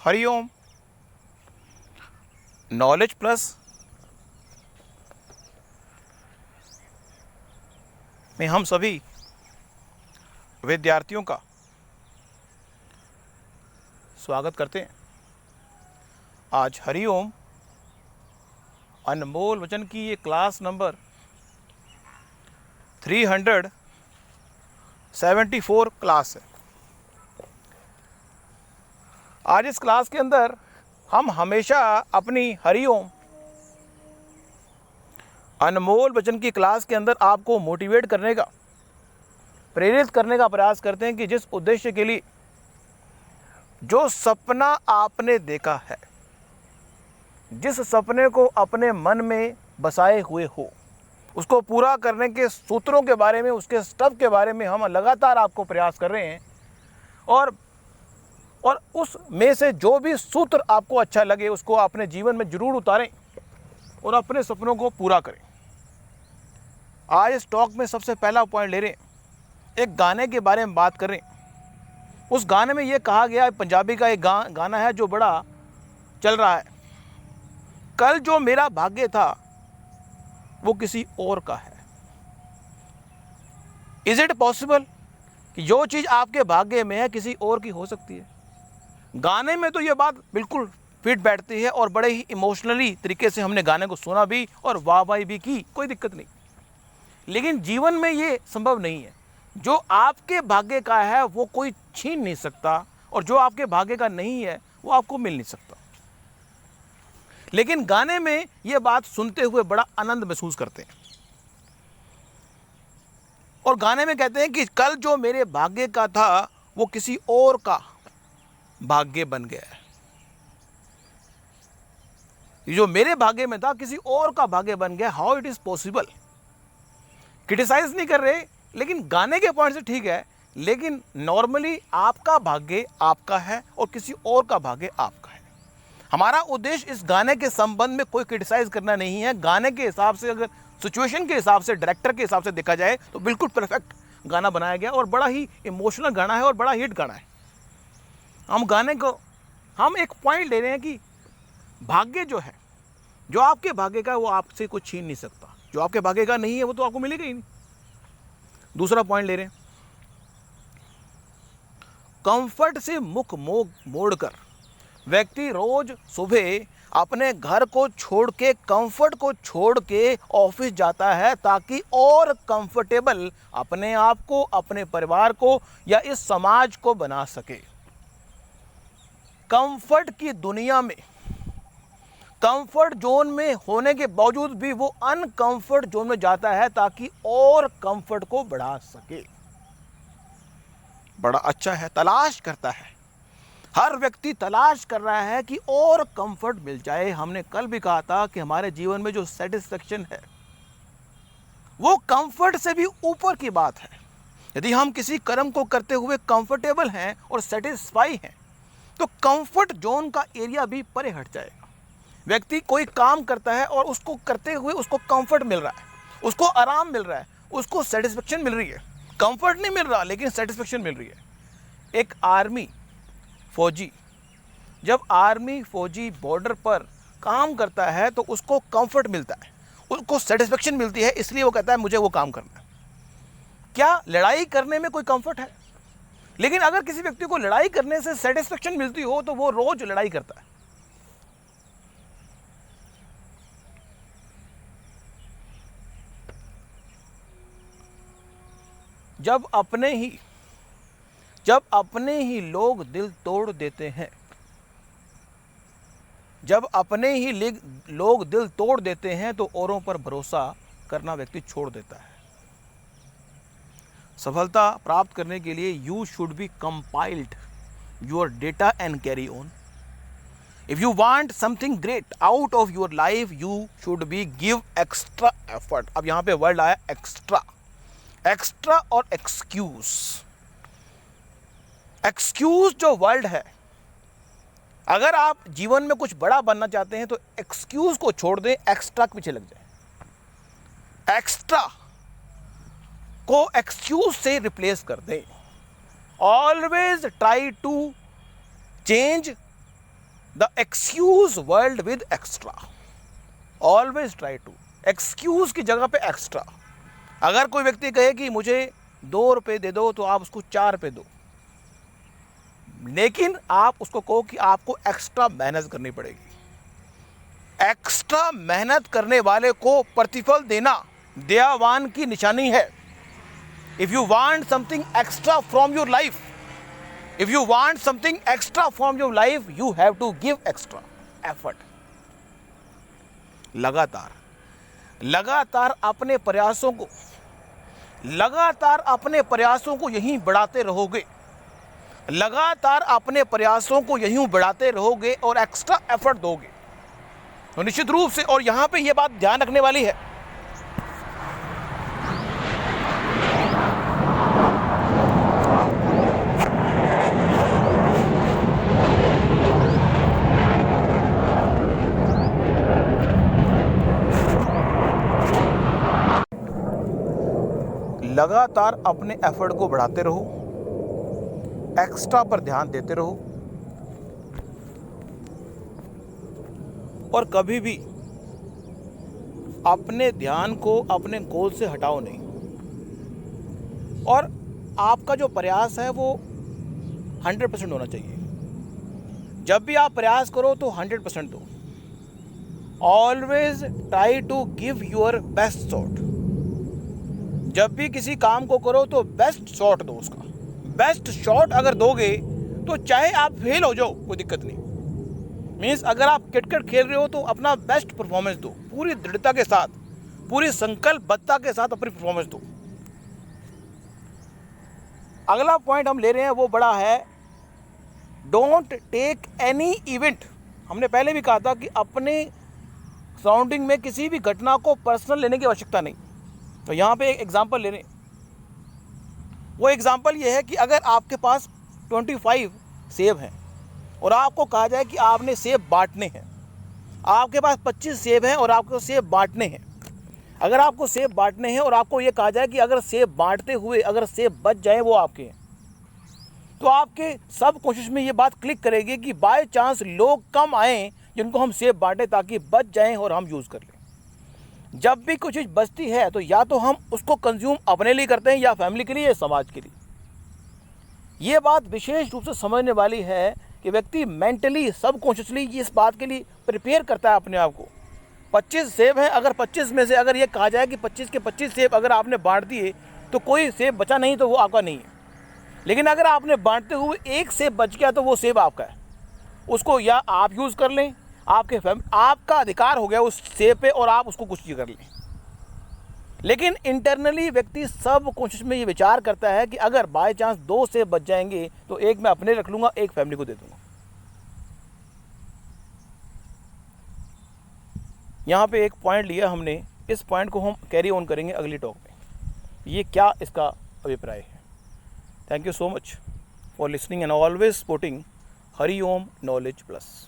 Hariom. Knowledge plus में हम सभी विद्यार्थियों का स्वागत करते हैं। आज हरिओम अनमोल वचन की ये क्लास नंबर 374 क्लास है। आज इस क्लास के अंदर हम हमेशा अपनी हरिओम अनमोल वचन की क्लास के अंदर आपको मोटिवेट करने का, प्रेरित करने का प्रयास करते हैं कि जिस उद्देश्य के लिए, जो सपना आपने देखा है, जिस सपने को अपने मन में बसाए हुए हो, उसको पूरा करने के सूत्रों के बारे में, उसके स्टेप के बारे में हम लगातार आपको प्रयास कर रहे हैं। और उस में से जो भी सूत्र आपको अच्छा लगे उसको अपने जीवन में जरूर उतारें और अपने सपनों को पूरा करें। आज इस टॉक में सबसे पहला पॉइंट ले रहे हैं, एक गाने के बारे में बात कर रहे हैं। उस गाने में ये कहा गया है, पंजाबी का एक गाना है जो बड़ा चल रहा है, कल जो मेरा भाग्य था वो किसी और का है। इज इट पॉसिबल कि जो चीज़ आपके भाग्य में है किसी और की हो सकती है? गाने में तो ये बात बिल्कुल फिट बैठती है और बड़े ही इमोशनली तरीके से हमने गाने को सुना भी और वाहवाही भी की, कोई दिक्कत नहीं। लेकिन जीवन में ये संभव नहीं है। जो आपके भाग्य का है वो कोई छीन नहीं सकता और जो आपके भाग्य का नहीं है वो आपको मिल नहीं सकता। लेकिन गाने में ये बात सुनते हुए बड़ा आनंद महसूस करते हैं और गाने में कहते हैं कि कल जो मेरे भाग्य का था वो किसी और का भाग्य बन गया है। जो मेरे भाग्य में था किसी और का भाग्य बन गया। How it is possible? Criticise नहीं कर रहे, लेकिन गाने के पॉइंट से ठीक है, लेकिन नॉर्मली आपका भाग्य आपका है और किसी और का भाग्य आपका है। हमारा उद्देश्य इस गाने के संबंध में कोई क्रिटिसाइज करना नहीं है। गाने के हिसाब से, अगर सिचुएशन के हिसाब से, डायरेक्टर के हिसाब से देखा जाए तो बिल्कुल परफेक्ट गाना बनाया गया और बड़ा ही इमोशनल गाना है और बड़ा हिट गाना है। हम एक पॉइंट ले रहे हैं कि भाग्य जो है, जो आपके भाग्य का है वो आपसे कुछ छीन नहीं सकता। जो आपके भाग्य का नहीं है वो तो आपको मिलेगा ही नहीं। दूसरा पॉइंट ले रहे हैं, कंफर्ट से मुख मोड़कर व्यक्ति रोज सुबह अपने घर को छोड़ के, कंफर्ट को छोड़ के ऑफिस जाता है ताकि और कंफर्टेबल अपने आप को, अपने परिवार को या इस समाज को बना सके। कंफर्ट की दुनिया में, कंफर्ट जोन में होने के बावजूद भी वो अनकंफर्ट जोन में जाता है ताकि और कंफर्ट को बढ़ा सके। बड़ा अच्छा है, तलाश करता है। हर व्यक्ति तलाश कर रहा है कि और कंफर्ट मिल जाए। हमने कल भी कहा था कि हमारे जीवन में जो सेटिस्फेक्शन है वो कंफर्ट से भी ऊपर की बात है। यदि हम किसी कर्म को करते हुए कंफर्टेबल हैं और सेटिस्फाई हैं तो कंफर्ट जोन का एरिया भी परे हट जाएगा। व्यक्ति कोई काम करता है और उसको करते हुए उसको कंफर्ट मिल रहा है, उसको आराम मिल रहा है, उसको सेटिस्फेक्शन मिल रही है। कंफर्ट नहीं मिल रहा लेकिन सेटिस्फेक्शन मिल रही है। एक आर्मी फौजी, जब आर्मी फौजी बॉर्डर पर काम करता है तो उसको कंफर्ट मिलता है, उसको सेटिस्फेक्शन मिलती है, इसलिए वो कहता है मुझे वो काम करना है। क्या लड़ाई करने में कोई कंफर्ट है? लेकिन अगर किसी व्यक्ति को लड़ाई करने से सेटिस्फेक्शन मिलती हो तो वो रोज लड़ाई करता है। जब अपने ही लोग दिल तोड़ देते हैं, जब अपने ही लोग दिल तोड़ देते हैं तो औरों पर भरोसा करना व्यक्ति छोड़ देता है। सफलता प्राप्त करने के लिए you should be compiled your data and carry on. If you want something great out of your life you should be give extra effort. अब यहां पे वर्ड आया एक्स्ट्रा। एक्स्ट्रा और एक्सक्यूज। एक्सक्यूज जो वर्ड है, अगर आप जीवन में कुछ बड़ा बनना चाहते हैं तो एक्सक्यूज को छोड़ दें, एक्स्ट्रा के पीछे लग जाए। एक्स्ट्रा को एक्सक्यूज से रिप्लेस कर दें। Always try to change the excuse world with extra, always try to, excuse की जगह पे एक्स्ट्रा। अगर कोई व्यक्ति कहे कि मुझे 2 रुपये दे दो तो आप उसको 4 रुपये दो, लेकिन आप उसको कहो कि आपको एक्स्ट्रा मेहनत करनी पड़ेगी। एक्स्ट्रा मेहनत करने वाले को प्रतिफल देना दयावान की निशानी है। If you want something extra from your life, if you want something extra from your life, you have to give extra effort. लगातार अपने प्रयासों को यहीं बढ़ाते रहोगे, लगातार अपने प्रयासों को यहीं बढ़ाते रहोगे और एक्स्ट्रा एफर्ट दोगे तो निश्चित रूप से, और यहां पे ये बात ध्यान रखने वाली है, लगातार अपने एफर्ट को बढ़ाते रहो, एक्स्ट्रा पर ध्यान देते रहो और कभी भी अपने ध्यान को अपने गोल से हटाओ नहीं। और आपका जो प्रयास है वो 100% होना चाहिए। जब भी आप प्रयास करो तो 100% दो। Always try to give your best shot. जब भी किसी काम को करो तो बेस्ट शॉट दो उसका। बेस्ट शॉट अगर दोगे तो चाहे आप फेल हो जाओ कोई दिक्कत नहीं। मीन्स अगर आप क्रिकेट खेल रहे हो तो अपना बेस्ट परफॉर्मेंस दो, पूरी दृढ़ता के साथ, पूरी संकल्पबद्धता के साथ अपनी परफॉर्मेंस दो। अगला पॉइंट हम ले रहे हैं वो बड़ा है, डोंट टेक एनी इवेंट। हमने पहले भी कहा था कि अपने सराउंडिंग में किसी भी घटना को पर्सनल लेने की आवश्यकता नहीं। तो यहाँ पे एक एग्जांपल ले रहे हैं। वो एग्जांपल ये है कि अगर आपके पास 25 सेब हैं और आपको कहा जाए कि आपने सेब बांटने हैं, आपके पास 25 सेब हैं और आपको सेब बांटने हैं। अगर आपको सेब बांटने हैं और आपको ये कहा जाए कि अगर सेब बांटते हुए अगर सेब बच जाएं वो आपके हैं, तो आपके सब कोशिश में ये बात क्लिक करेगी कि बाय चांस लोग कम आएँ जिनको हम सेब बांटें ताकि बच जाएं और हम यूज़ कर लें। जब भी कुछ चीज़ बचती है तो या तो हम उसको कंज्यूम अपने लिए करते हैं या फैमिली के लिए या समाज के लिए। ये बात विशेष रूप से समझने वाली है कि व्यक्ति मेंटली सबकॉन्शियसली इस बात के लिए प्रिपेयर करता है अपने आप को। 25 सेब हैं, अगर 25 में से अगर ये कहा जाए कि 25 के 25 सेब अगर आपने बांट दिए तो कोई सेब बचा नहीं तो वो आपका नहीं है। लेकिन अगर आपने बांटते हुए एक सेब बच गया तो वो सेब आपका है, उसको या आप यूज़ कर लें, आपका अधिकार हो गया उस सेब पे और आप उसको कुछ कर लें। लेकिन इंटरनली व्यक्ति सब कोशिश में ये विचार करता है कि अगर बाय चांस 2 सेब बच जाएंगे तो एक मैं अपने रख लूँगा, एक फैमिली को दे दूँगा। यहाँ पे एक पॉइंट लिया हमने, इस पॉइंट को हम कैरी ऑन करेंगे अगली टॉक में, ये क्या इसका अभिप्राय है। Thank you so much for listening and always supporting Hariom knowledge plus.